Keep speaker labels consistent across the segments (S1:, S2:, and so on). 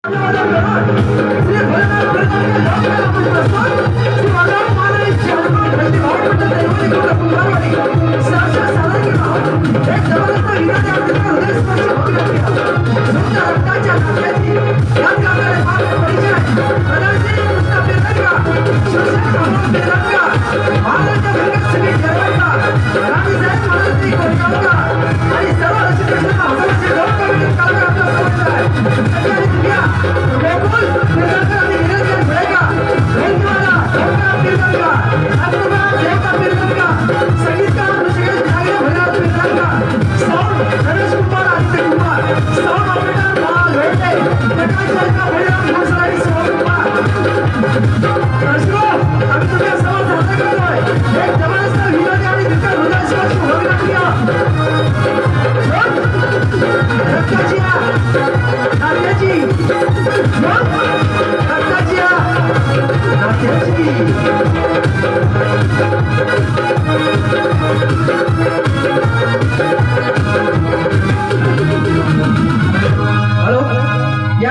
S1: या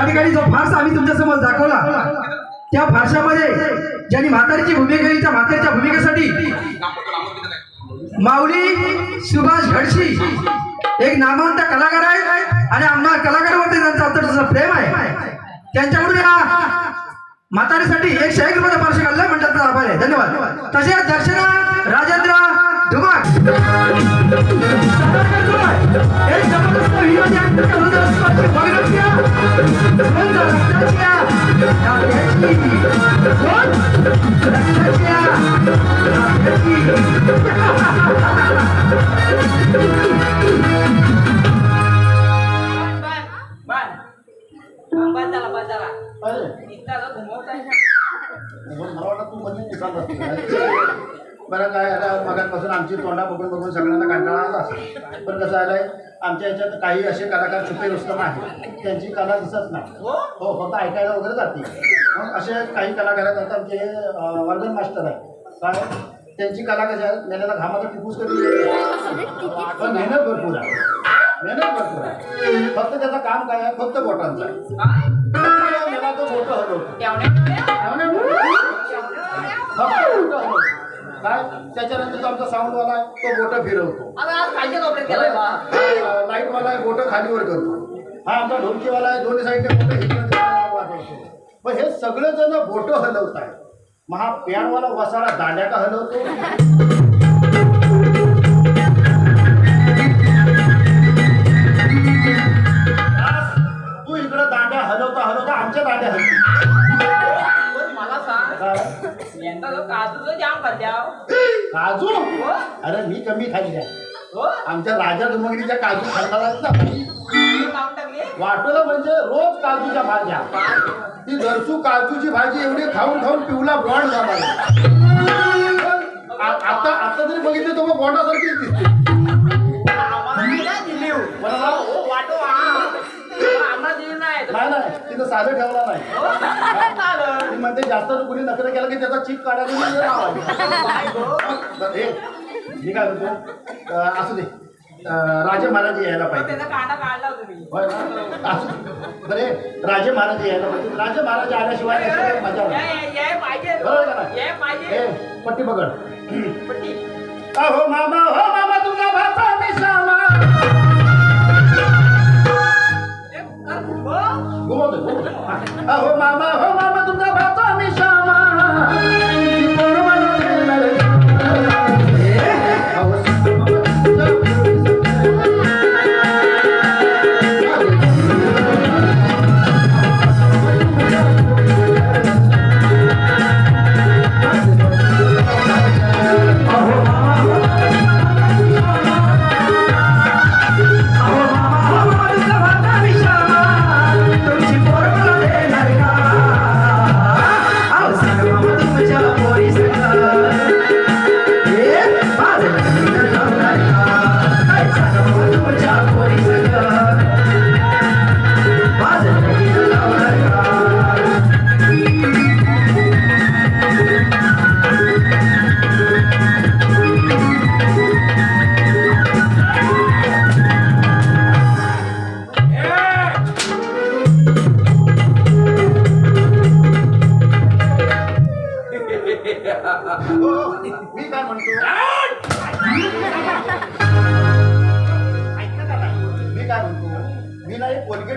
S1: ठिकाणी जो फारसा आम्ही तुमच्यासमोर दाखवला त्या फारशामध्ये ज्यांनी म्हातारीची भूमिका केली त्या म्हातारीच्या भूमिकेसाठी माऊली सुभाष घडशी एक नामवंत कलाकार आहे आणि आम्हा कलाकारावरती त्यांचा अत्यंत प्रेम आहे. त्यांच्याकडून या म्हातारीसाठी एक 100 रुपयाचा फारशा काढला म्हणतात आभार आहे. धन्यवाद. तसेच दर्शना राजेंद्र धुमाळ एक जबरदस्त व्हिडिओ
S2: बरं काय आता मगापासून आमची तोंडा बघून सगळ्यांना कंटाळा आला असेल. पण कसं आलंय आमच्या याच्यात काही असे कलाकार छुपे रुस्तम आहेत त्यांची कला दिसत नाही. हो फक्त ऐकायला वगैरे जाते. मग असे काही कलाकार आहेत. आता आमचे वर्धन मास्टर आहे काय त्यांची कला कशी आहे मेहनत घामाचा टिपूस कधी पण मेहनत भरपूर आहे. फक्त त्याचं काम काय आहे फक्त बोटांचं आहे. मला तो बोटं हलवतो काय त्याच्यानंतर जो आमचा साऊंडवाला आहे तो बोटं फिरवतो. लाईटवाला आहे बोटं खालीवर करतो. हा आमचा ढोलकीवाला आहे दोन्ही साईडने बोटं इकडे वाजवतो. पण हे सगळे जण बोटं हलवत आहे. मग हा पियानोवाला वसाडा दांड्या का हलवतो. तू इकडे दांड्या हलवता आमच्या दांड्या हलवतो.
S3: मला सांग काजू जाम खाल्ल्या
S2: काजू अरे मी कमी खाल्ल्या आमच्या राजा धुमगडीच्या काजू खाल्ला ना वाटोला म्हणजे रोज काजूच्या भाज्या. ती दरसू काजूची भाजी एवढी खाऊन पिवला बॉन्ड झाला. आता जरी बघितली तर मग बॉन्डासारखीच दिसते. नाही तिथं साधं ठेवला नाही. ती म्हणते जास्त कुणी नखरं केला की त्याचा चीक काढायला मी काय म्हणतो असू दे राजे महाराज यायला पाहिजे. बरे राजे महाराज यायला पाहिजे. राजे महाराज आल्याशिवाय मजा बरोबर का. पट्टी पकड. हो मामा तुमचा भाचा मी श्यामा हो मामा तुमचा भाचा मी श्यामा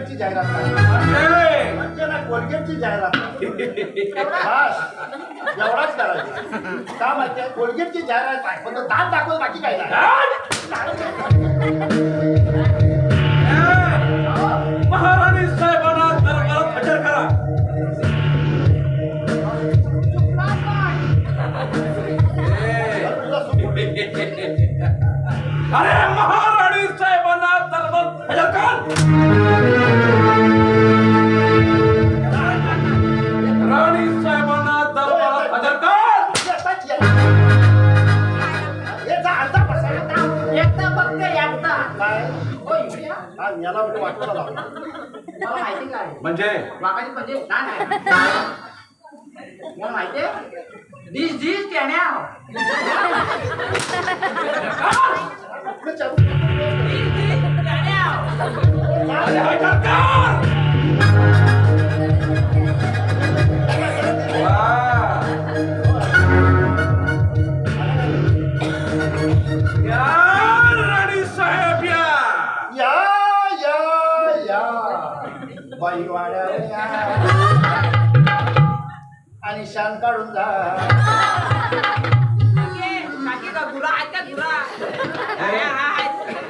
S2: कोलगेटची जाहिरात नाही. म्हणजे ना कोलगेटची जाहिरात नाही. बस एवढाच करायचं. का माहितीये कोलगेटची जाहिरात आहे पण दात दाखवत बाकी काही नाही.
S4: महाराणी साहेबांना दरबारात हजर करा.
S2: तुला सुख होईल.
S4: अरे महाराणी साहेबांना दरबारात हजर कर. राणी साहेबांना दरबारात हजर कर.
S2: येताच ये. हे जा अर्धा पसारा.
S3: एकदा फक्त एकदा
S2: काय
S3: हो इकडे या.
S2: हा याला म्हणजे वाटलं लावला.
S3: मला माहिती काय
S4: म्हणजे
S3: वाघाची म्हणजे नाही मला माहितीये दिस त्याण्या
S4: अरे हजर कर. वाह. या राणी साहेब या.
S2: या या या बाई वाड्यावर या आणि शान काढून जा.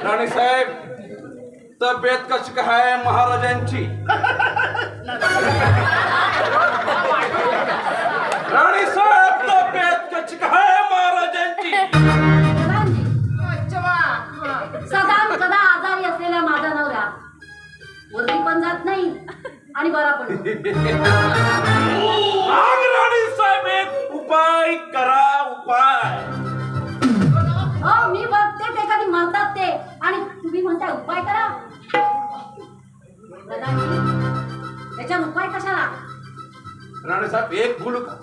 S4: राणी साहेब तब्येत कशी काय महाराजांची. राणी साहेब तब्येत कशी काय महाराजांची.
S5: सदा कदा आजारी असलेला माझा नवरा वरती पण जात नाही आणि बरा पण नाही.
S4: मग राणी साहेब एक उपाय करा. उपाय
S5: हो मी बघते ते कधी मरतात ते आणि तुम्ही म्हणताय उपाय करा. दादाजी त्याच्यात उपाय कशाला.
S4: राणी साहेब एक बोलू का.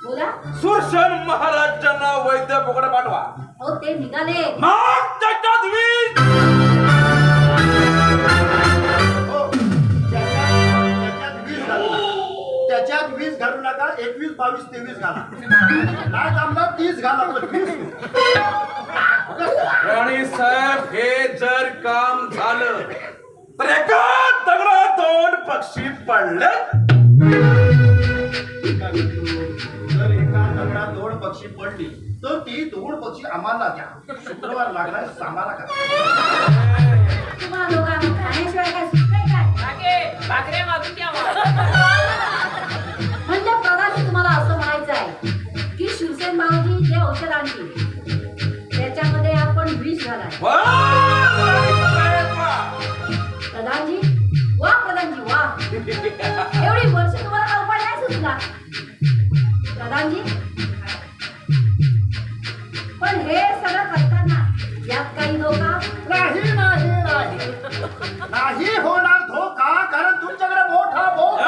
S5: बोला.
S4: सुरशन महाराजांना वैद्य बोकडे पाठवा.
S5: हो ते निघाले.
S4: मग त्याच्यात वीज.
S2: हो त्याच्यात 20 घालू नका. 21, 22, 23 घाला. नाही जमलं 30 घाला पण 20.
S4: राणी साहेब हे जर काम झालं तर एका दगडात 2 पक्षी पडले.
S2: जर एका दगडात 2 पक्षी पडली तर ती 2 पक्षी आम्हाला द्या. शुक्रवार लागलाय सामाला का.
S5: तुम्हाला लोकांना खाण्याशिवाय काय सुचतंय काय.
S3: भाकऱ्या मागून द्यावा.
S5: म्हणजे प्रधानी तुम्हाला असं म्हणायचं आहे की शिवसेन भाऊजी जे औषध आणतील त्याच्यामध्ये आपण विष घालाय.
S4: वाह, राणी साहेब, वाह.
S5: प्रधानजी वा एवढी वर्ष तुम्हाला हा उपाय नाही सुचला प्रधानजी. पण हे सगळं करताना यात काही धोका
S2: नाही नाही नाही नाही होणार धोका. कारण तुमच्याकडे मोठा बोट.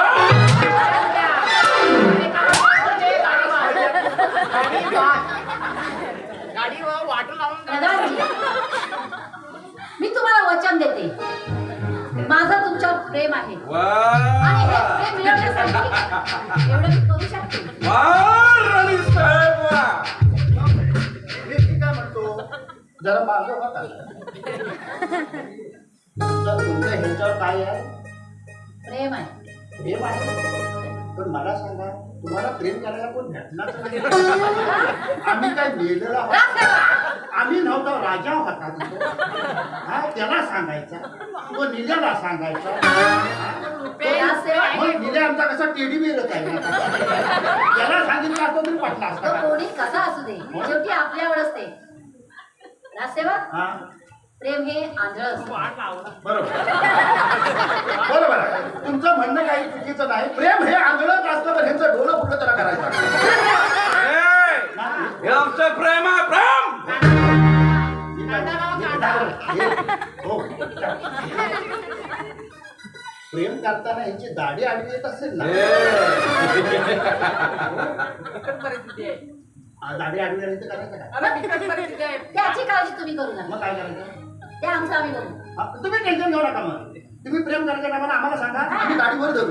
S3: गाडीवर वाटू लावून
S5: प्रधानजी मी तुम्हाला वचन देते माझं तुमच्यावर प्रेम आहे आणि हे
S4: वाह.
S5: प्रेम मिळवण्यासाठी एवढं मी करू शकते.
S4: वाह, राणी साहेब, वाह.
S2: मी काय म्हणतो जरा मागे होता. तुमचं ह्याच्यावर काय आहे.
S5: प्रेम आहे.
S2: प्रेम आहे पण मला सांगा तुम्हाला प्रेम करायला कोण भेटणार नाही. आम्ही काय मेलेला आहोत.
S5: राजसेवा.
S2: आम्ही नव्हतो राजा होता तिथं. हा त्याला सांगायचा तो निल्याला सांगायचा.
S5: राजसेवा.
S2: मग निल्या आमचा कसा टेडी बेरच आहे. त्याला सांगितलं असतं तरी पटला
S5: तो
S2: असता.
S5: कोणी कसा असू दे शेवटी आपल्यावर असते. राजसेवक
S2: हा
S5: प्रेम हे आंधळ असतं.
S2: बरोबर बरोबर आहे. तुमचं म्हणणं काही चुकीचं नाही. प्रेम हे आंधळच असतं पण ह्यांचं डोळं फुटलं त्याला करायचं.
S4: हे आमचं प्रेम आहे. प्रेम.
S2: हो. प्रेम करताना ह्यांची दाढी आडवी येत असेल ना.
S3: परिस्थिती आहे.
S2: दाढी आडवी आली तर करायचं काय.
S3: अरे बिकट परिस्थिती आहे.
S5: त्याची काळजी तुम्ही करू नका.
S2: मग काय करायचं.
S5: ते आमचं आम्ही करू.
S2: हा, तुम्ही टेन्शन घेऊ नका. मग तुम्ही प्रेम करायच्या टायमाला आम्हाला सांगा. आम्ही गाडीवर धरू.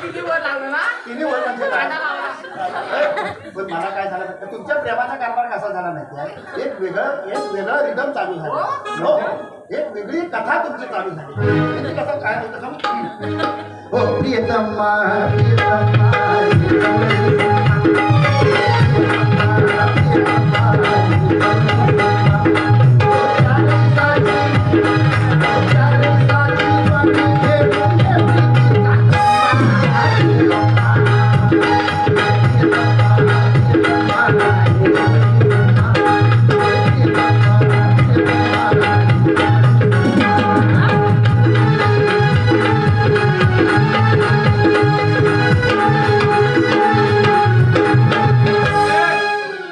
S3: किती वर लागलं ना
S2: तिन्ही वर म्हणजे काय.
S3: कांदा लावा.
S2: पण मला काय झालं तर तुमच्या प्रेमाचा कारभार कसा झाला नाही एक वेगळं रिदम चालू झालं हो एक वेगळी कथा तुमची चालू झाली म्हणजे कसं काय होतं सांगू? हो प्रियतमा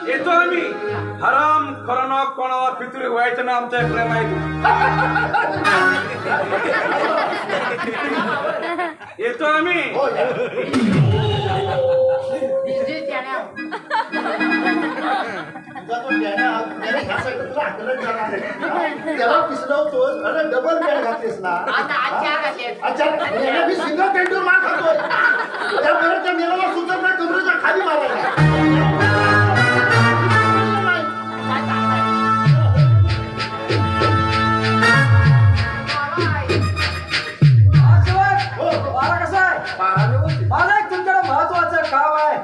S4: येतो आम्ही हराम खरं कोणाला फितुरी व्हायचं ना आमच्या प्रेम आहे येतो आम्ही
S2: हो या.
S3: बिझी त्याने
S2: तुझा तो त्याने घासायचं तुला आकलन जाणार आहे. त्याला पिसलवतो अरे डबल पॅन्ट घातलीस ना
S3: आता आज चार घातले.
S2: अच्छा मी सिंगल पॅन्टवर मार खातोय त्यामुळे त्या मेलाला सुचत नाही कमरेच्या खाली मारायला
S1: मला कसं आहे मला एक तुमच्याकडे महत्वाचं काम आहे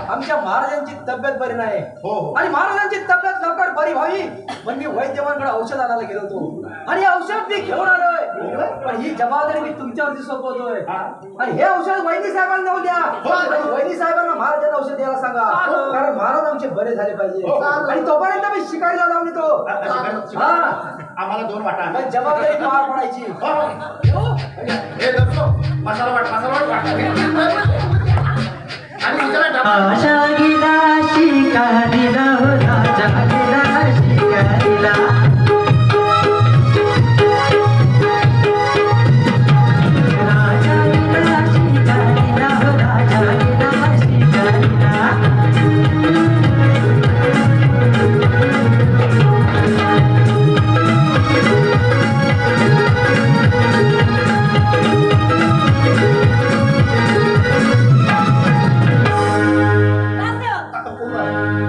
S1: आमच्या महाराजांची तब्येत बरी नाही
S2: हो.
S1: आणि महाराजांची तब्येत लवकर बरी व्हावी पण मी वैद्यवांकडे औषध आणायला गेलो होतो आणि औषध मी घेऊन आलोय पण ही जबाबदारी मी तुमच्यावरती सोपवतोय आणि हे औषध वैद्य साहेबांना देऊ द्या आणि वैद्य साहेबांना महाराजांना औषध द्यायला सांगा कारण महाराज आमचे बरे झाले पाहिजे आणि तोपर्यंत मी शिकायला जाऊन येतो हा
S2: आम्हाला 2 वाटा
S1: पण जबाबदारी पार पडायची
S2: हे दर्शो मसाला वाट आणि उद्याला डबा
S6: आशा गेला शिकारीला हो राजा गेला शिकारीला राजा गेला शिकारीला हो राजा गेला शिकारीला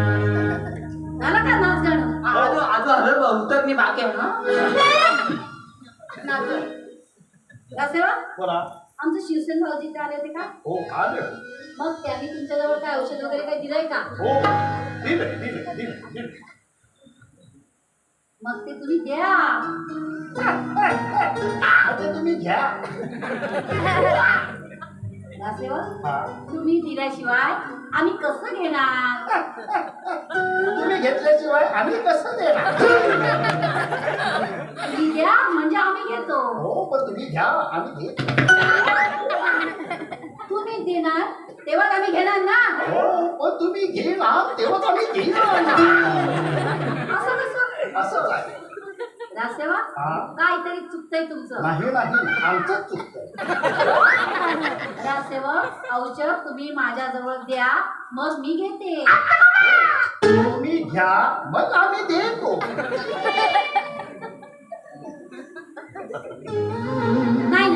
S5: झालं का नाच गाणं
S3: उतरणी बाकी आहे ना
S5: रासेवा
S2: बोला
S5: आमचं शिवसेन भाऊजी इथे आले होते का
S2: हो आले
S5: मग त्यांनी तुमच्याजवळ काय औषध वगैरे काही दिलंय का
S2: हो दिले
S5: मग ते तुम्ही द्या
S2: आता तुम्ही घ्या
S5: रासेवा
S2: हा.
S5: तुम्ही दिल्याशिवाय आम्ही कसं घेणार
S2: तुम्ही घेतल्याशिवाय आम्ही कसं देणार
S5: तुम्ही द्या म्हणजे आम्ही घेतो
S2: हो पण तुम्ही घ्या आम्ही घेत
S5: तुम्ही देणार तेव्हा आम्ही घेणार ना
S2: हो पण तुम्ही घेणार तेव्हाच आम्ही घेणार ना.
S5: असं कसं
S2: असं आहे
S5: रासेवा
S2: हा.
S5: काहीतरी चुकतंय तुमचं
S2: नाही आमचंच चुकतंय
S5: रासेवक औषध तुम्ही माझ्याजवळ द्या मग मी घेते
S2: तुम्ही घ्या मग आम्ही देतो
S5: नाही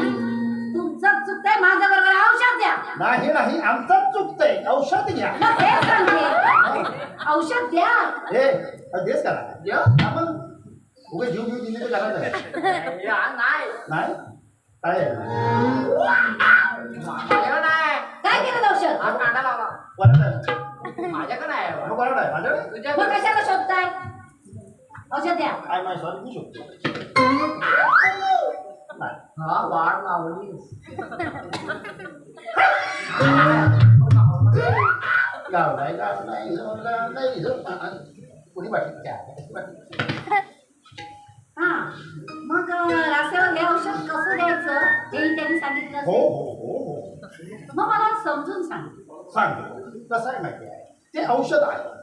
S5: तुमचं चुकतंय माझ्या बरोबर औषध द्या
S2: नाही आमचंच चुकतंय औषध घ्या
S5: मग हे सांगते औषध द्या
S2: हे देस करा आपण उगे जीव दिले तर करा
S3: नाही
S2: नाही काय आहे?
S3: माझ्याकडे नाही
S5: काय केलं औषध
S3: हा कांदा लावला
S2: कोणाला आहे?
S3: माझ्याकडे नाही
S2: मग कोणाला आहे? माझ्याकडे
S5: मग
S3: तुझ्याकडे
S5: कशाला शोधताय औषध द्या
S2: आय माय सॉरी मी शोधतो नाही.
S3: हा वाढ लावली
S2: गावलाय कुणी वाटत त्या
S5: हा मग रासेवर हे औषध कसं द्यायचं हेही त्यांनी सांगितलं
S2: हो
S5: असेल.
S2: हो हो हो
S5: मग मला समजून सांग
S2: सांगतो कसं आहे माहिती आहे ते औषध आहे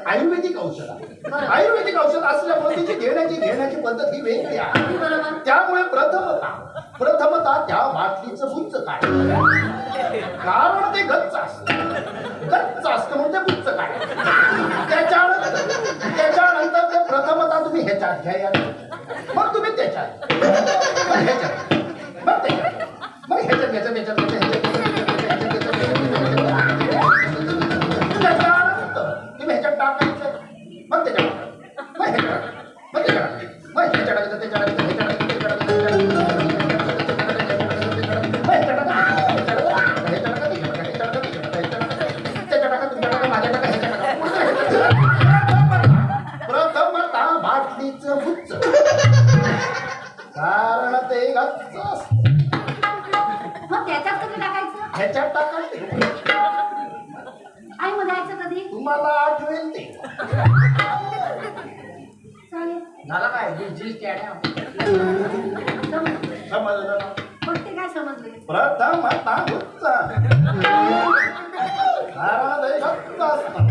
S2: आयुर्वेदिक औषध आहे
S5: बरं.
S2: आयुर्वेदिक औषध असल्यामुळे त्याची घेण्याची पद्धत ही वेगळी आहे
S5: अगदी बरोबर
S2: त्यामुळे प्रथमता त्या बाटलीचं बुच्च काय कारण ते गच्च असतं म्हणून ते बुच्च काय त्याच्यानंतर ते प्रथमता तुम्ही ह्याच्यात घ्या मग तुम्ही त्याच्यात मग ह्याच्यात मग त्याच्यात मग ह्याच्यात कच्चं असतं.
S5: मग त्याच्यात कधी टाकायचं
S2: ह्याच्यात टाकायचं
S5: आई मग द्यायचं कधी
S2: तुम्हाला आठवेल ते.
S5: चालेल
S3: झालं काय डिजिटल चॅनल
S2: समजलं ना?
S5: पण ते काय समजले
S2: प्रथम आता गुच्चा. नारळ हे कच्चं असतं.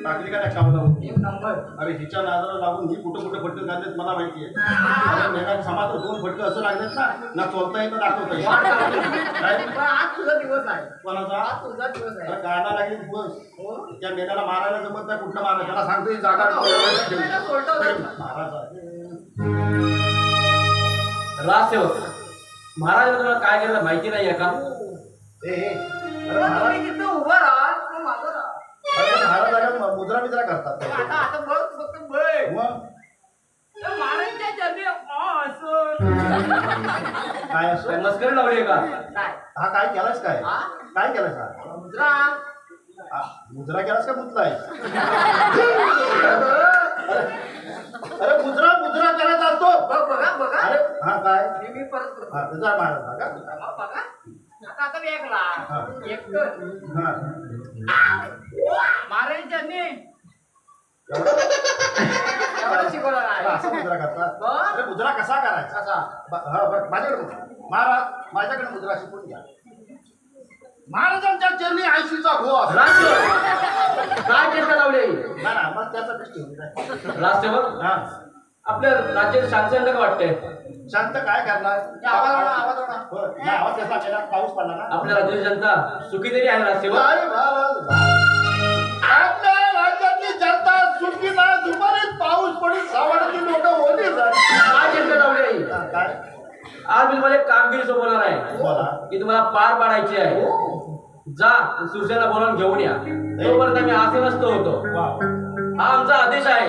S2: टाकली का नाही कामाला?
S3: एक नंबर
S2: अरे हिच्या नादाला लागून ही कुठं कुठं फटकं घालतात मला माहितीये. अरे मेघा समाज 2 फटकं असं लागलेत ना चोलता येतं दाखवता येतं. काय?
S3: पण आज तुझा दिवस आहे
S2: कोणाचा?
S3: आज तुझा दिवस आहे
S2: अरे गायला लागली बस. त्या मेघाला मारायला जमत नाही कुठलं मारा त्याला सांगतो ही जागा महाराज
S7: राजसेवक महाराज तुला काय केलं माहिती नाही आहे का
S2: अरे महाराज
S3: तिथं उभं राहा तू मागं राहा
S2: महाराज आल्यावर मुद्रा मिद्रा करतात
S3: आता बघ फक्त बघ
S2: मग
S3: महाराजच्या चरणी असं
S2: काय असं
S7: काय मस्करी लावली आहे का
S3: काय
S2: हा काय केलास काय
S3: हा?
S2: काय केलास हा?
S3: मुद्रा
S2: मुद्रा केलास का मुतलाय अरे मुद्रा मुद्रा करायचा असतो
S3: बघ बघा बघा
S2: अरे हा काय
S3: मी परत करतो
S2: हा तुझा महाराज हा का
S3: बघा आता वेगळा
S2: हा.
S3: एक
S2: हा
S3: महाराजच्या चरणी
S2: एवढं
S3: एवढं शिकवलं
S2: अरे
S3: नाही
S2: असा मुद्रा करतात
S3: बघ.
S2: अरे मुद्रा कसा करायचा
S3: कसा
S2: हा बघ माझ्याकडे मुद्रा. महाराज माझ्याकडे मुद्रा शिकून घ्या महाराजांच्या चरणी आयशीचा घो असतो.
S7: राजसेवक काय चेष्टा लावली आहे?
S2: ना ना मग त्यासाठीच ठेवली नाही.
S7: राजसेवक
S2: हा
S7: आपल्या राज्यात शांतता का वाटते
S2: शांत काय करणार
S3: आवाज वाढवा, आवाज वाढवा.
S2: हो, नाही, आवाज कसा केला पाऊस पडला ना
S7: आपल्या राज्याची जनता सुखी तरी आहे राजसेवक
S2: काय महाराज आपल्या राज्यातली जनता सुटकी ना दुपारीच पाऊस पडून सावरची लोक ओली झाली.
S7: काय चेष्टा लावली आहे?
S2: हा, काय
S7: आज मी तुम्हाला एक कामगिरी सोपवणार आहे
S2: बोला
S7: की तुम्हाला पार पाडायची आहे जा सुरसेना बोलावून घेऊन या तोपर्यंत आम्ही आसीनस्थ होतो
S2: वा
S7: हा आमचा आदेश आहे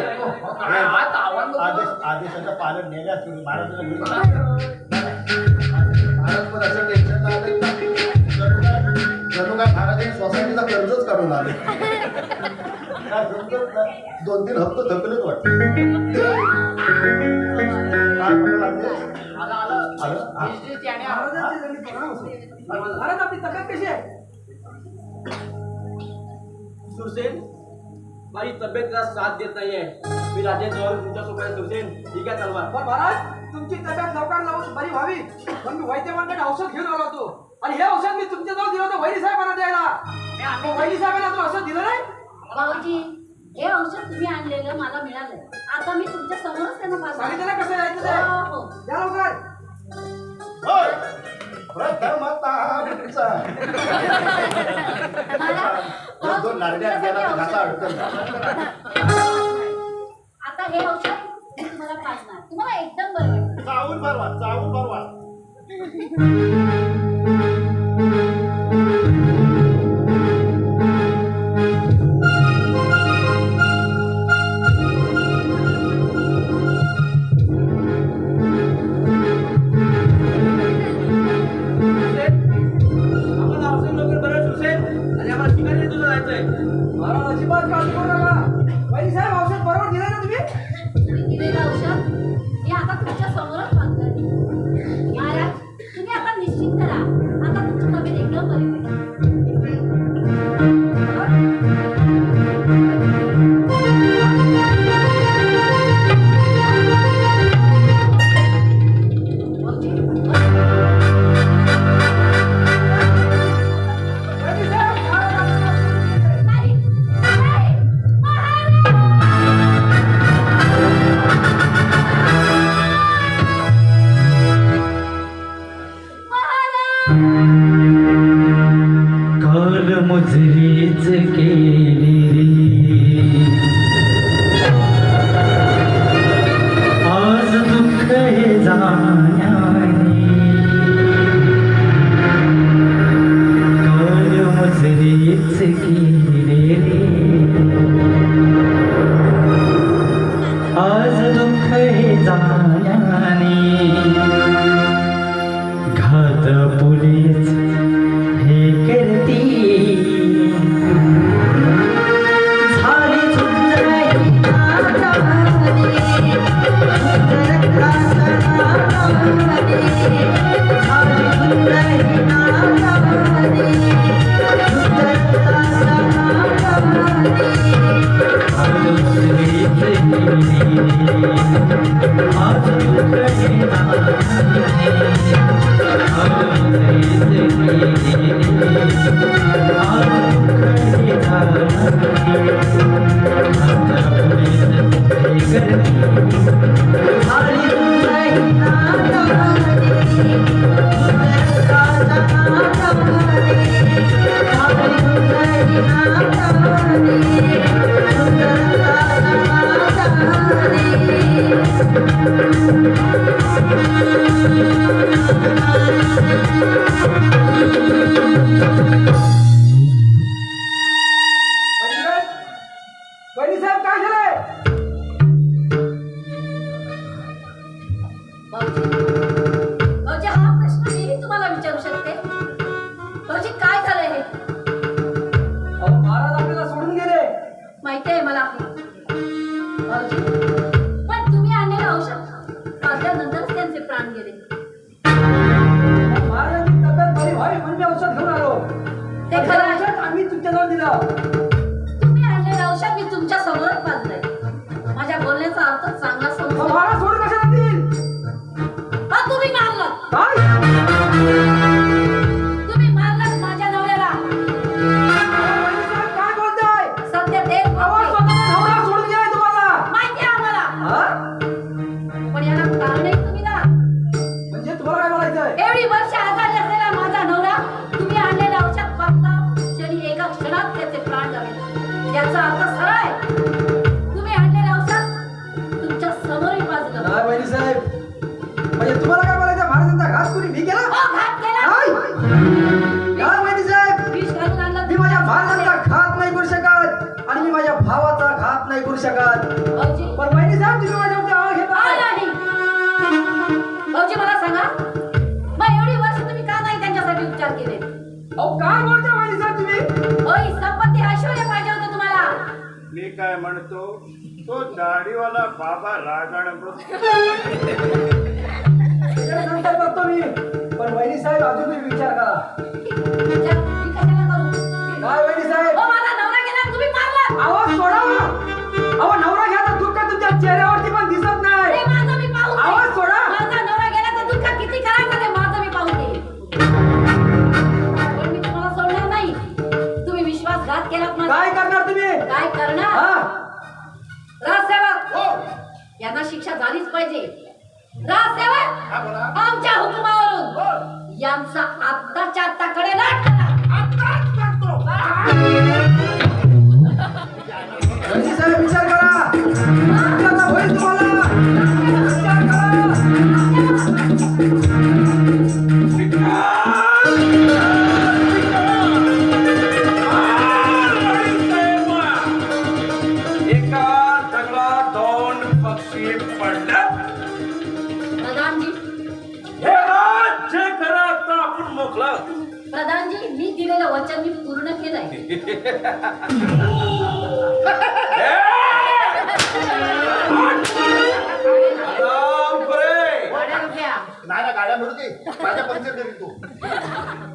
S3: काय हात आव्हान
S2: आदेश आदेशाचं पालन नेण्यास तुम्ही महाराजांना घेऊन जा. महाराज पण असं टेन्शन आलं जणू काय महाराजांनी सोसायटीचा कर्जच काढून आले काय समजत नाही. 2-3 हप्ते थकलेच वाटते काय म्हणायला लागले?
S3: आलं आलं
S2: आलं? हा.
S3: डिजिटल चॅनल
S1: महाराजांची जमीन प्रणाम असते. महाराज आपली तब्येत कशी आहे
S7: सुरसेन माझी तब्येत जरा साथ देत नाहीये मी राज्यात जवळ तुमच्या सोबत आहे सुरसेन ठीक आहे चालवा
S1: पण महाराज तुमची तब्येत लवकर लावून बरी व्हावी पण मी वैद्यवांकडे औषध घेऊन आलो होतो आणि हे औषध मी तुमच्या जवळ दिलं होतं वैरी साहेबांना द्यायला मग वैरी साहेबांना तो औषध दिलं नाही
S5: भाऊजी हे औषध तुम्ही आणलेलं मला मिळालंय आता मी तुमच्या समोरच त्यांना पाजलं.
S1: सांगितलं ना कसं यायचं ते
S5: हो, हो.
S1: द्या लवकर
S2: होय. प्रथमता आमचा.
S5: मला-
S2: 2 नारड्या गेला तर घासा अडकल.
S5: आता हे औषध मी तुम्हाला पाजणार तुम्हाला एकदम बरं वाटेल.
S2: चावून बरवा चावून बरवा
S7: आम्हाला औषध लवकर बरं सुरसेन आणि आम्हाला ठिकाणी तुला जायचंय
S1: महाराज अजिबात काळजी करू नका वैरी साहेब औषध बरोबर दिलं ना तुम्ही
S5: तुम्ही दिलेलं औषध मी आता तुमच्या समोरच पाजलं महाराज तुम्ही आता निश्चिंत
S1: वहिनी साहेब काय झालंय?
S5: भाऊजी हा प्रश्न मीही तुम्हाला विचारू शकते. भाऊजी काय झालंय हे?
S1: महाराज आपल्याला सोडून गेले.
S5: माहिती आहे मला. भाऊजी पण तुम्ही आणलेलं औषध पाजल्यानंतरच त्यांचे प्राण गेले.
S1: महाराजांची तब्येत बरी व्हावी म्हणून मी औषध घेऊन आलो.
S5: ते खरं आहे.
S1: औषध आम्ही तुमच्याजवळ दिलं.
S5: तुम्ही आणलेलं औषध मी तुमच्या समोरच पाजलंय. माझ्या बोलण्याचा अर्थ चांगला समजून
S1: महाराज सोडून कशाला देईल?
S5: हा तुम्ही मारलं.
S1: काय?
S5: तुम्ही मारलं माझ्या नवऱ्याला.
S1: वहिनी साहेब काय बोलताय?
S5: सध्या ते
S1: आवाज स्वतःचा नवरा सोडून गेलाय तुम्हाला.
S5: माहिती आहे आम्हाला.
S1: हा?
S5: पण याला कारणही तुम्ही ना.
S1: म्हणजे तुम्हाला काय बोलायचंय?
S5: एवढी वर्ष आजारी असलेला माझा नवरा तुम्ही आणलेलं औषध पाजता क्षणी एका क्षणात त्याचे प्राण जावे. याचा अर्थ सरळ आहे. तुम्ही आणलेलं औषध तुमच्या समोरही पाजलं.
S1: नाही वहिनी साहेब, म्हणजे तुम्हाला काय बोलायचं? महाराजांचा घात कोणी मी केला?
S5: हो, घात केला.
S1: काय वहिनी साहेब?
S5: विष घालून आणलं
S1: मी माझ्या महाराजांचा घात नाही करू शकत आणि मी माझ्या भावाचा घात नाही करू शकत.
S5: भाऊजी
S1: पण वहिनी साहेब तुम्ही माझ्यावरती आळ घेता.
S5: नाही. भाऊजी मला सांगा, मग एवढी वर्ष तुम्ही का नाही त्यांच्यासाठी उपचार केले?
S1: अहो काय बोलता वहिनी साहेब तुम्ही?
S5: होय, संपत्ती ऐश्वर्य पाहिजे होतं तुम्हाला.
S2: मी काय म्हणतो, तो दाढीवाला बाबा रागानं
S1: नंतर बघतो मी. पण वहिनी साहेब अजून तुम्ही विचार करा.
S5: विचार मी कशाला करू?
S1: काय वहिनी साहेब?
S5: हो, माझा नवरा गेला, तुम्ही मारला.
S1: आवाज सोडा ना. अहो नवरा घ्यायचं दुःख तुमच्या चेहऱ्यावरती पण दिसत
S5: ते
S1: नाही.
S5: माझं मी पाहून घेईन.
S1: आवाज सोडा.
S5: माझा नवरा गेल्याचं दुःख किती करायचं ते माझं मी पाहून घेईन. पण मी तुम्हाला सोडणार नाही. तुम्ही विश्वासघात केलात माझा.
S1: काय करणार तुम्ही?
S5: काय करणार?
S1: हा?
S5: राजसेवक यांना शिक्षा झालीच पाहिजे. राजसेवक आमच्या हुकुमावरून यांचा आत्ताच्या आत्ता कडेलाट करा.
S1: वहिनी साहेब विचार करा. आता होईल तुम्हाला. विचार करा.
S4: एका दगडात दोन पक्षी पडलं.
S5: प्रधानजी
S4: हे राज्य खरं आता आपण मोकळं.
S5: प्रधानजी मी दिलेलं वचन मी पूर्ण केलंय.
S4: आराम करे.
S2: नाही ना, गाड्या मिळते माझ्या पंक्चर करील तू.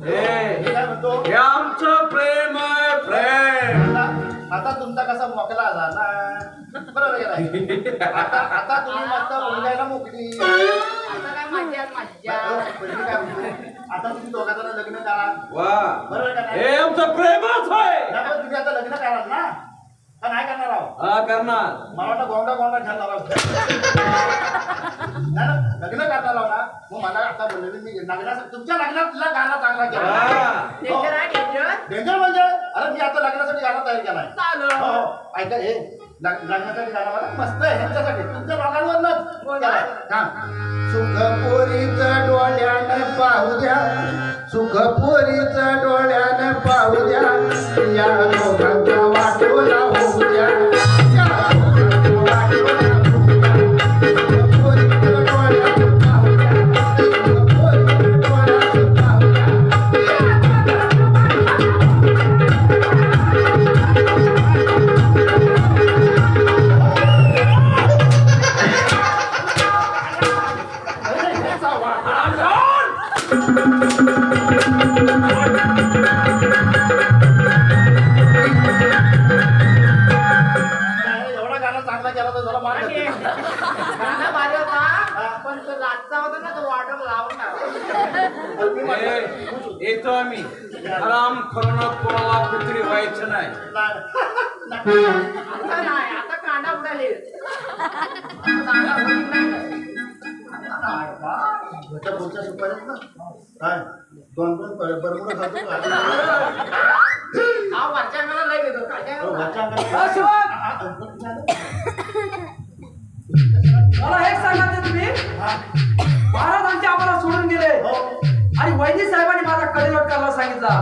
S4: हे
S2: मी काय म्हणतो,
S4: हे आमचं प्रेम आहे, प्रेम.
S2: आता तुमचा कसा मोकळा झाला बरोबर आहे का नाही? आता तुम्ही मस्त बोलायला मोकळी. पण मी काय म्हणतो, आता तुम्ही दोघांचं लग्न करा
S4: वा,
S2: बरोबर आहे का नाही?
S4: हे आमचं प्रेमच आहे.
S2: नाही, पण तुम्ही आता लग्न कराल ना का नाही करणार आहो?
S4: हा करणार.
S2: मला वाटतं गोंडा गोंडा घालणार आहोत. नाही ना, लग्न करणार आहो ना, मग मला आता बोलले मी लग्नासाठी तुमच्या लग्नात तुला गाणं चांगला केला.
S4: हा.
S2: डेंजर म्हणजे अरे मी आता लग्नासाठी गाणं तयार केलाय. हो, हो. ऐका हे लग्नासाठी गाणं मला मस्त आहे ह्यांच्यासाठी तुमच्या लोकांवरच. सुख पोरीच डोळ्यानं पाहू द्या, सुख पोरीच डोळ्यानं पाहू द्या, या लोकांचा वाटोला होऊ द्या, या लोकांचा वाटोला होऊ द्या. सुख पोरीचं डोळ्यानं पाहू द्या, सुख पोरीचं डोळ्यानं पाहू द्या.
S4: आराम.
S2: तर जरा मान
S3: आणि
S2: खाते.
S3: गाणं भारी होता, पण तो लाटचा होता ना, तो वाटप लावून टाकला.
S2: पण मी म्हटलं,
S4: येतो आम्ही आराम करून कोणाला फित्री व्हायचं नाही.
S2: नाही.
S3: आता नाही, आता कांदा उडाले. कांदा उडीत नाही.
S2: घरच्या पुढच्या सुपारीत ना काय 2-2 बरमुडं खातो का?
S3: हा वरच्या मला लय घेतो, खालच्या
S2: हो,
S3: मला
S2: घरच्या
S3: नाही.
S2: अंगात-
S1: शिवाय
S2: हा,
S1: मला एक सांगा ते तुम्ही महाराज आमचे आम्हाला सोडून गेले
S2: हो.
S1: आणि वैद्य साहेबांनी माझा कडेलोट करायला सांगितला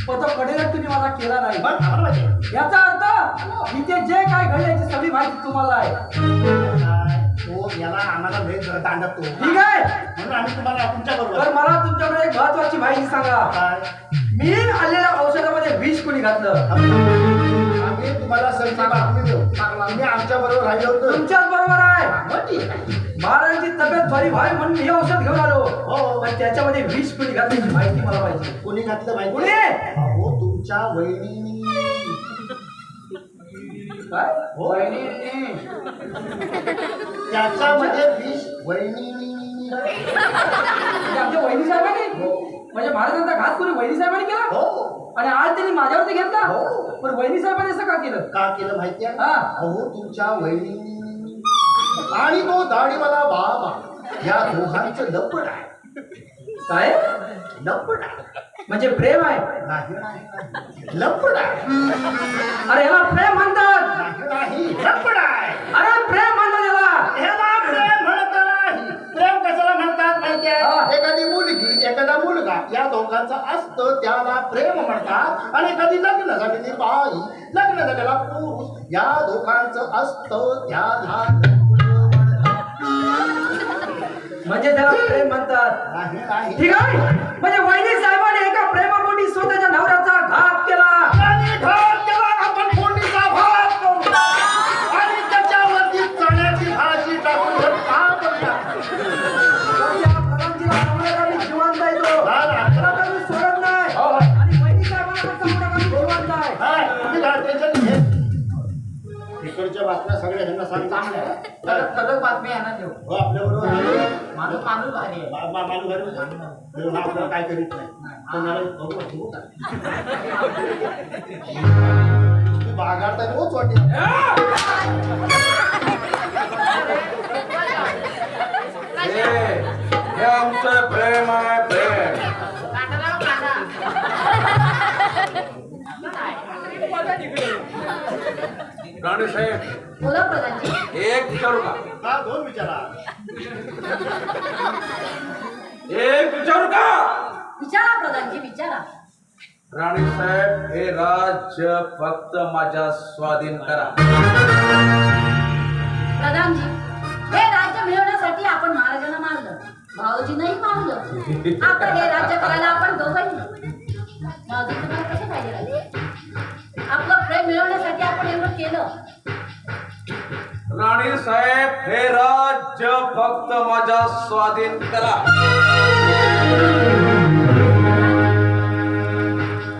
S1: पण तो कडेलोट तुम्ही माझा केला नाही
S2: पण आम्हाला माहिती आहे.
S1: याचा अर्थ इथे जे काय घडले याची सगळी माहिती तुम्हाला आहे
S2: काय, तो याला आम्हाला भेट दांडतो
S1: ठीक आहे
S2: म्हणून आम्ही तुम्हाला तुमच्या
S1: तर
S2: बरोबर
S1: मला तुमच्याकडे एक महत्वाची माहिती सांगा
S2: काय
S1: मी आलेल्या औषधामध्ये विष कोणी घातलं
S2: आम्ही तुम्हाला सगळी बातमी देऊ तुम्ही आमच्या बरोबर राहिले होतं
S1: तुमच्याच बरोबर आहे
S2: हो, ठीक आहे.
S1: महाराजांची तब्येत बरी व्हावी म्हणून मी हे औषध घेऊन आलो
S2: हो.
S1: पण त्याच्यामध्ये विष कोणी घातल्याची माहिती मला पाहिजे
S2: कोणी घातलं माहिती
S1: कोणी?
S2: हो तुमच्या वहिनी
S1: काय
S2: हो त्याच्यामध्ये विष वहिनी
S1: म्हणजे आमच्या वैदी साहेबांनी म्हणजे महाराजांचा घात कोणी वैदी साहेबांनी केला
S2: हो
S1: आणि आज त्यांनी माझ्यावरती घेतला
S2: हो.
S1: पण वैदी साहेबांनी असं का केलं
S2: का केलं माहिती आहे
S1: हा.
S2: अहो तुमच्या वहिनी आणि तो दाढीवाला बाबा या दोघांचं लपड आहे
S1: काय
S2: लपड आहे
S1: म्हणजे प्रेम आहे
S2: नाही नाही लपड आहे
S1: अरे याला प्रेम म्हणतात
S2: नाही नाही लपड आहे
S1: अरे प्रेम म्हणतात याला
S2: ह्याला प्रेम म्हणत नाही प्रेम कशाला म्हणतात माहिती
S1: हा.
S2: आहे एखादी मुलगी एखादा मुलगा या दोघांचं असतं त्याला प्रेम म्हणतात आणि कधी लग्न झालेली बाई लग्न झालेला पुरुष या दोघांचं असतं त्याला लपड म्हणतात.
S1: म्हणजे त्याला प्रेम म्हणतात
S2: नाही नाही
S1: ठीक आहे म्हणजे वैदिक साहेबांनी एका प्रेमापोटी स्वतःच्या नवऱ्याचा घात केला
S2: आणि घात केला आपण फोडणीचा भात करू आणि त्याच्यावरती चण्याची भाजी टाकून हे पाप टाकू.
S1: तर त्या प्रधानजीला समोर आम्ही जिवंत आहे तो.
S2: हा ना.
S1: त्याला तर मी सोडत नाही
S2: हो.
S1: आणि वैदिक साहेबांना पण समोर आम्ही जिवंत आहे
S2: हा, तुम्ही काय टेन्शन घे. इकडच्या बातम्या सगळ्या ह्यांना
S3: चांगलं आहे.
S2: सांगितलं
S3: कडक कडक बातमी आहे ना देऊ.
S2: हो आपल्याबरोबर आहे.
S3: माणूस माणूस भारी आहे.
S2: माणूस घरी होता. हा आपल्याला काय करीत नाही कोणाला बघू का तू बागाडता रोज वाटेल
S4: हे आमचं प्रेम आहे प्रेम.
S3: कांदा लावा, कांदा.
S4: राणे साहेब
S5: बोला प्रधानजी
S4: एक विचारू का
S2: हा दोन विचारा
S4: एक विचारू का
S5: विचारा प्रधानजी विचारा
S4: राणे साहेब हे राज्य फक्त माझ्या स्वाधीन करा.
S5: प्रधानजी हे राज्य मिळवण्यासाठी आपण महाराजांना मारलं भाऊजींनाही मारलं आता हे राज्य करायला आपण दोघंही भाऊजी तुम्हाला कसं पाहिजे राज्य? आपलं प्रेम मिळवण्यासाठी आपण एवढं केलं
S4: राणे साहेब हे राज्य फक्त माझ्या स्वाधीन करा.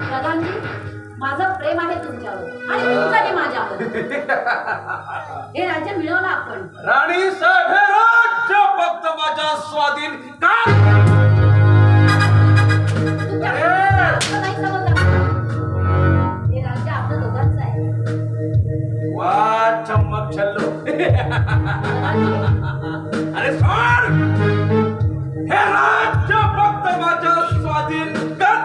S5: प्रधानजी माझं प्रेम आहे तुमच्यावर आणि तुमचंही माझ्यावर हे राज्य मिळवलं आपण
S4: राणी साहेब हे राज्य फक्त माझ्या स्वाधीन करा.
S5: तुमच्या असं नाही समजलं हे राज्य आपलं दोघांचं आहे
S4: वा चम्मक छल्लो.
S5: प्रधानजी,
S4: अरे सोड हे राज्य फक्त माझ्या स्वाधीन कर.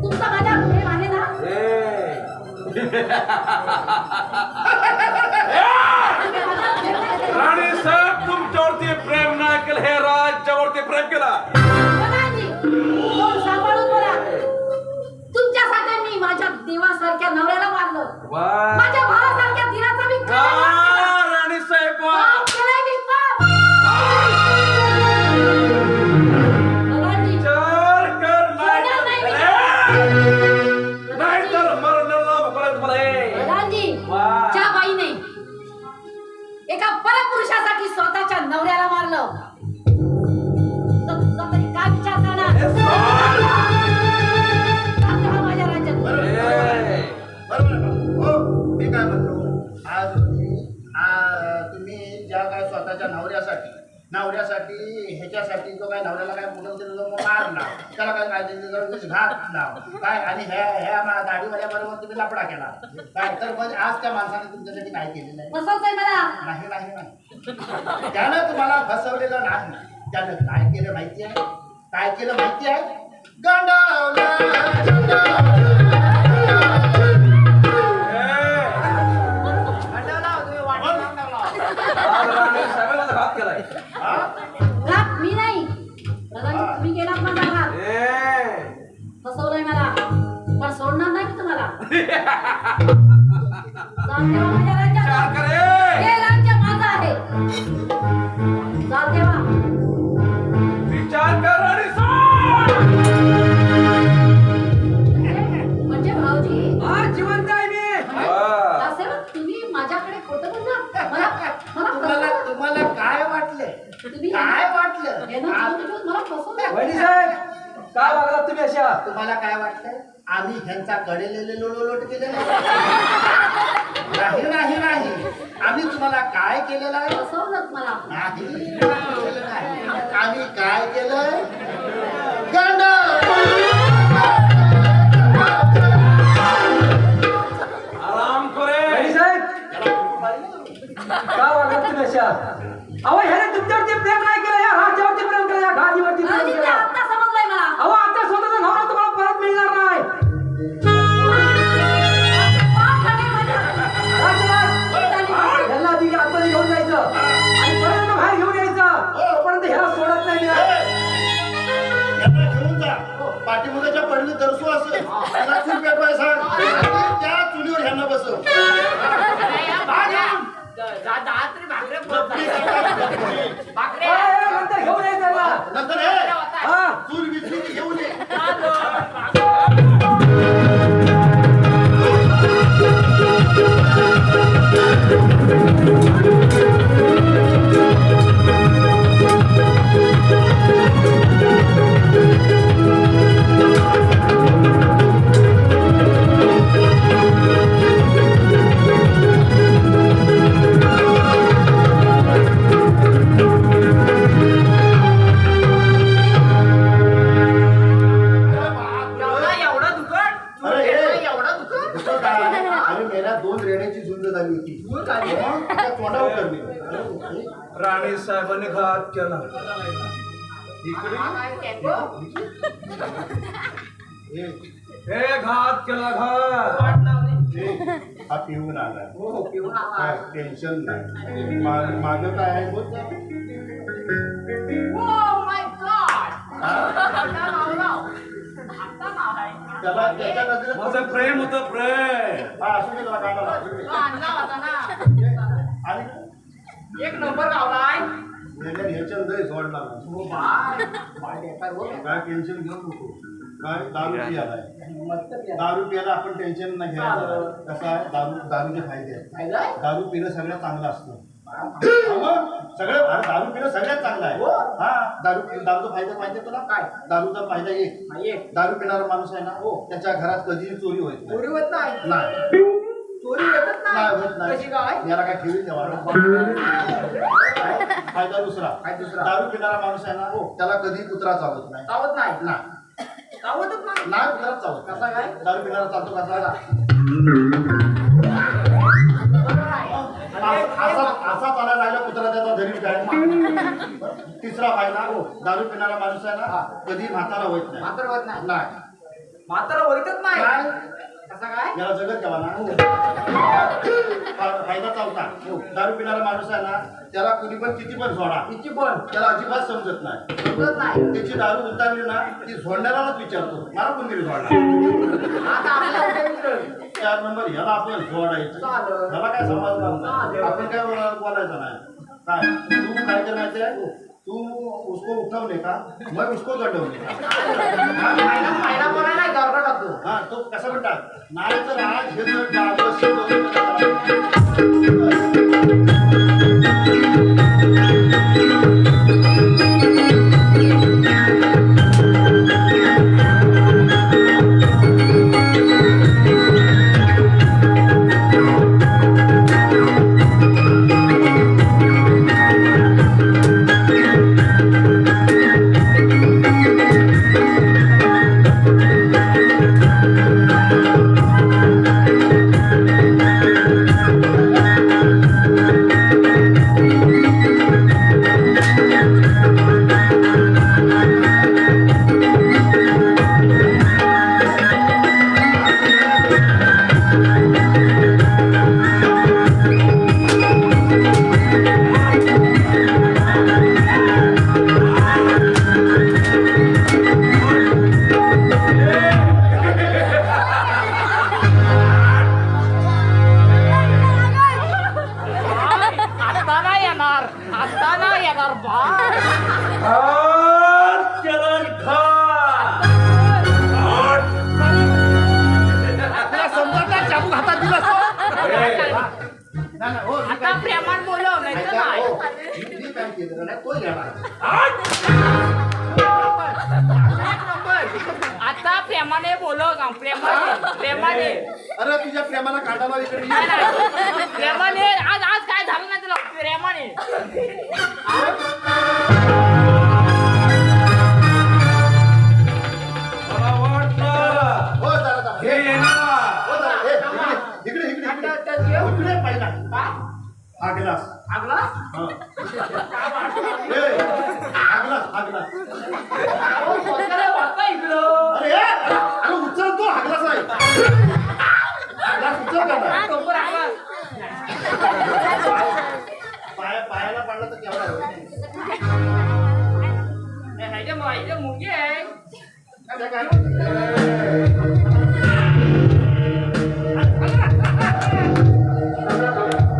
S5: तुमचा माझ्या प्रेम आहे ना
S4: राणी साहेब तुमच्यावरती प्रेम नाही केलं हे राज्यावरती प्रेम केला.
S5: प्रधानजी, तोंड सांभाळून बोला. तुमच्यासाठी मी माझ्या देवासारख्या नवऱ्याला मारलं
S4: वा
S5: माझ्या भावासारख्या धीराचा मी
S4: वा, राणी साहेब वा.
S5: पाप केलंय मी पाप. प्रधानजी,
S4: विचार कर
S5: सोडणार नाही मी.
S4: नाही तर मरणाला मोकळा तुम्हाला हे.
S5: प्रधानजी
S4: वा.
S5: ज्या बाईने एका परपुरुषासाठी स्वतःच्या नवऱ्याला मारलं तर तुझा तरी काय विचार करणार
S4: हे सोड.
S5: आता हा माझ्या राज्यात
S2: बरोबर
S4: हे.
S2: बरोबर आहे. हो मी काय म्हणतो आज तुम्ही ज्या काय स्वतःच्या नवऱ्यासाठी ह्याच्यासाठी जो काय नवऱ्याला काय मुलं दिलं जो मारला त्याला काय काय दिलं घातला काय आणि ह्या दाढीवाल्याबरोबर तुम्ही लफडा केला काय तर म्हणजे आज त्या माणसाने तुमच्यासाठी काय केलेलं आहे
S5: फसवतोय मला.
S2: नाही नाही नाही त्यानं तुम्हाला फसवलेलं नाही. त्यानं काय केलं माहिती आहे? काय केलं माहिती आहे?
S4: आज राणे साहेबांना घात केलाय.
S5: घात मी नाही दादाजी, तुम्ही केला माझा घात. फसवलंय मला पण सोडणार नाही मी तुम्हाला. जाते वा माझ्या राज्यात.
S4: चार करे.
S5: हे राज्य माझं आहे. जाते वा.
S4: विचार कर आणि सोड.
S5: म्हणजे भाऊजी
S1: जिवंत आहे मी.
S5: असे ना, तुम्ही माझ्याकडे खोटं बोलला. मला फसवलं.
S2: तुम्हाला काय वाटलं?
S5: तुम्ही
S2: काय वाटलं?
S5: हे ना, मला फसवलं.
S1: वहिनी साहेब काय वागलात तुम्ही अशा?
S2: तुम्हाला काय वाटलं? आम्ही ह्यांचा कडेलेले लोट केलेला नाही नाही नाही. आम्ही तुम्हाला काय केलेलं आहे?
S5: फसवलं मला.
S2: नाही केलेलं नाही. आम्ही काय केलं? गंड
S4: आराम करे.
S1: वहिनी साहेब काय वागलात तुम्ही अशा? अहो ह्याने तुमच्यावरती प्रेम नाही केलं, या राज्यावरती प्रेम केलं, या गादीवरती प्रेम
S5: भाऊजी, ते
S1: केलं.
S5: आता समजलंय मला.
S1: अहो आता स्वतःचा नवरा तुम्हाला परत मिळणार नाही.
S5: पाप झाले माझ्या.
S1: राजकुमार, यांना आधी आतमध्ये घेऊन जायचं आणि परत यांना बाहेर घेऊन यायचं. तोपर्यंत ह्याला सोडत नाही मी.
S2: यांना घेऊन जा. पाठीमागच्या पडली दरसू असेल त्याला चूल पेटवाय सांग आणि त्या चुलीवर ह्यांना बसव.
S3: भाकरे
S1: नंतर घेऊन यायचं याला.
S2: नंतर हे
S1: हा.
S2: चूल विचूल घेऊन ये.
S3: एवढं दुखट
S2: अरे हे
S3: एवढं दुखट
S2: दुसरं काय? अरे मेल्या 2 रेड्याची झुंज झाली होती. मग त्या तोंडावर करली.
S4: राणे साहेबांनी घात केला.
S2: हे
S4: हे घात केला घात.
S2: हा पिऊन आला.
S3: हो पिऊन आला.
S2: काय टेन्शन नाही. माझं काय आहे बोल ना.
S3: Oh my God!
S2: त्याला त्याच्या नजरेत
S4: माझं प्रेम होतं प्रेम.
S2: हा असू दे त्याला कामाला.
S3: आणला होता ना.
S2: आणि
S3: एक नंबर गावलाय.
S2: ह्याच्या लय जोडला.
S3: हो बाय. बाय बेकार हो.
S2: काय टेन्शन घेऊ नको. काय दारू पियालाय. दारू पियाला आपण टेन्शन नाही घ्यायचं. कसं आहे दारूचे फायदे आहेत.
S3: काय?
S2: दारू पिणं सगळ्यात चांगलं असतं. सगळं दारू पिणं सगळ्यात चांगलं आहे. हा दारूचा फायदा माहिती तुला?
S3: काय?
S2: दारूचा फायदा एक. दारू पिणारा माणूस आहे ना त्याच्या घरात कधीही चोरी होत नाही.
S3: चोरी होत नाही.
S2: नाही.
S3: चोरी होतच
S2: नाही होत
S3: नाही. कशी काय?
S2: नाही. याला काय ठेवी ठेवा. फायदा दुसरा.
S3: काय दुसरा?
S2: दारू पिणारा माणूस आहे ना त्याला कधी कुत्रा चावत नाही.
S3: चावत नाही.
S2: नाही.
S3: चावतच नाही.
S2: नाही कुत्रा चावत.
S3: कसा काय?
S2: दारू पिणारा चालतो कसा? असा चालायला राहिला कुत्रा त्याचा धरील काय? तिसरा फायदा दारू पिणारा माणूस आहे ना कधी म्हातारा होत नाही.
S3: म्हातारा होत नाही.
S2: नाही.
S3: म्हातारा होतच नाही.
S2: काय?
S3: कसा काय?
S2: याला जगत घ्यावा ना. फायदा चौथा दारू पिणारा माणूस आहे ना त्याला कुणी पण किती पण सोडा
S3: किती पण
S2: त्याला अजिबात समजत नाही.
S3: समजत नाही.
S2: त्याची दारू उतारली ना ती झोडणाऱ्यालाच विचारतो मला कोणतरी सोडला.
S3: आता आपल्याला मित्र.
S2: 4 नंबर ह्याला आपण जोडायचं.
S3: चालेल.
S2: ह्याला काय समजणार? आपण काय बोलायचं नाही. काय तू काय कर माहिती आहे? तू उसको उठवले का मग उसको गडवले.
S3: पहिला बोलायला गरबा टाकतो.
S2: हा तो कसा म्हणतात नाही तर आज हे जर डावं नाही, हो, मी
S3: आता
S2: काय-
S3: प्रेमात बोलव नाही तर
S2: ऐका,
S3: नाही
S2: हो, मी काय केलं नाही, तो येणार.
S3: एक नंबर. आता प्रेमाने बोलव का प्रेमाने
S2: अरे तुझ्या प्रेमाला काढावा इकडे ये.
S3: नाही, नाही. प्रेमाने आज काय झालं नाही तुला प्रेमाने
S4: मला वाटलं
S2: हो जरा जरा.
S4: हे येणार.
S2: हो जरा. हे, इकडे इकडे इकडे इकडे. इकडे पहिला हा ग्लास
S3: आगला
S2: हा. हे, हा ग्लास हा ग्लास
S3: इकडं
S2: अरे अरे उचल तो हा ग्लास आहे हा ग्लास उचल का नाही?
S3: लवकर आगला
S2: पायाला पडला तर केवढा होईल?
S3: ह्याच्या मुंगी आहे
S2: काय काय?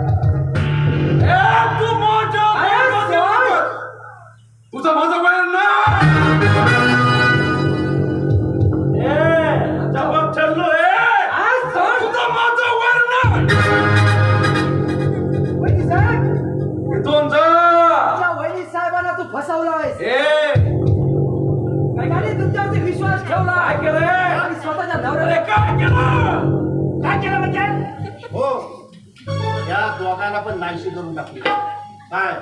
S4: ए, तू माझ्या वयामध्ये नको. तुझा माझा वय नाही. जबाब ठरलो तुझा माझा वय नाही.
S1: वहिनी साहेब
S4: इथून जा.
S1: तुझ्या वहिनी साहेबांना तू फसवलायस आणि तुमच्यावरती विश्वास ठेवला
S4: काय केलंय?
S1: आणि स्वतःच्या
S4: अरे
S1: नवऱ्याला
S4: काय केलं?
S1: काय केलं म्हणजे
S2: हो या दोघांना पण नाहीशी करून टाकली काय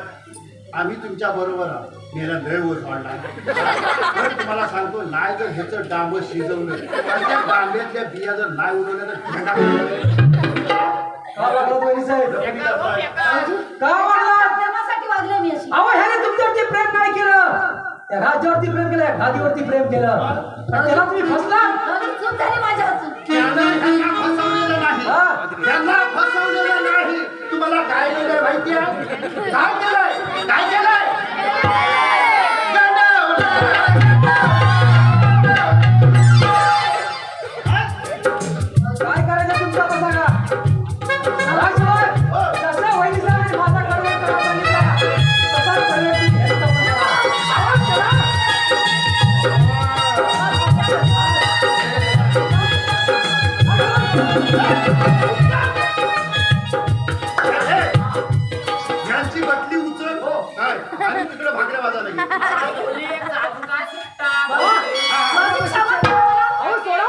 S2: आम्ही तुमच्या बरोबर आहोत गेला लय वर वाढला तर तुम्हाला सांगतो नाही जर ह्याचं डांब शिजवलं आणि त्या डांब्यातल्या बिया जर नाही उडवल्या तर भेंडा
S1: का वागलात वहिनी साहेब का वागलात
S5: प्रेमासाठी वागले मी अशी
S1: अहो ह्याने तुमच्यावरती प्रेम नाही केलं त्या राज्यावरती प्रेम केलं गादीवरती प्रेम केलं आणि त्याला तुम्ही फसला
S5: माझी चूक झाली माझ्या हातून
S2: त्यांना फसवलेलं नाही त्यांना फसवलेलं नाही तुम्हाला काय केलंय माहिती आहे काय केलंय काय केलंय
S1: काय करायचं तुमचं आता सांगा राजभर, जसा वहिनी साहेबांनी माझा कडवे करायला सांगितला, तसाच कडवे तुम्ही घ्यायचा पण करा. आवाज करा.
S2: यांची बटली उचल काय आणि तिकडे भाकऱ्या वाजायला गेली.
S1: अहो सोडा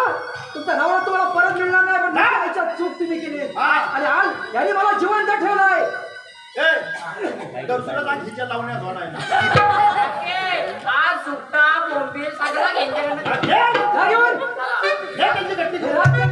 S1: तुमचा नवरा तुम्हाला परत मिळणार नाही पण तुमच्या आईच्या चूक तुम्ही केली आणि आज याने मला जिवंत ठेवलाय
S2: दर्शनात आज हिच्या लावण्या जोडायला
S3: आज सुट्टा बोंबील सगळं घेतलं
S1: जा घेऊन.
S2: हे त्यांची गट्टी
S1: हे राज्य